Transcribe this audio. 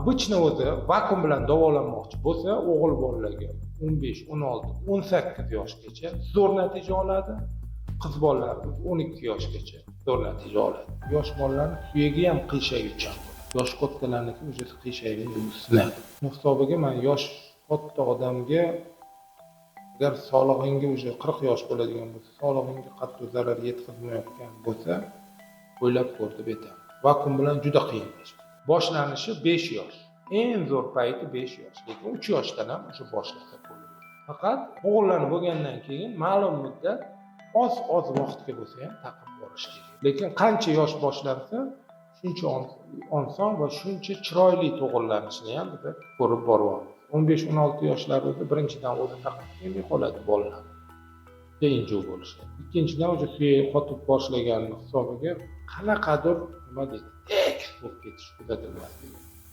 обычно o'zi vakuum bilan davolanmoqchi bo'lsa, o'g'il bolalarga 15, 16, 18 yoshgacha zo'r natija oladi. Qiz bolalarimiz 12 yoshgacha zo'r natija oladi. Yosh bolalarning suyagi ham qiyshayuvchan. Yosh kattalarniki o'sha qiyshaygan sinadi. Hisobiga men yosh katta odamga agar sog'lig'inga o'sha 40 yosh bo'ladigan bo'lsa, sog'lig'inga qattiq zarar yetkazmayotgan bo'lsa, o'ylab ko'r deb aytaman. Vakuum bilan juda qiyin. Boshlanishi 5 yosh. Eng zo'r payti 5 yosh. Lekin 3 yoshdan ham o'sha boshlasa bo'ladi. Faqat o'g'illarni bo'lgandan keyin ma'lum muddat oz vaqtga bo'lsa ham taqib borish kerak. Lekin qancha yosh boshlansa, shuncha oson va shuncha chiroyli tug'illanishini ham biz ko'rib boryapmiz. 15-16 yoshlarda birinchidan o'zi taqib kelmay qoladi bolalar. Keyinchi bo'lishadi. Ikkinchidan o'sha suyak qotib boshlagan hisobiga qanaqadir nima deydi, bo'lib ketish kuzatilmoqda.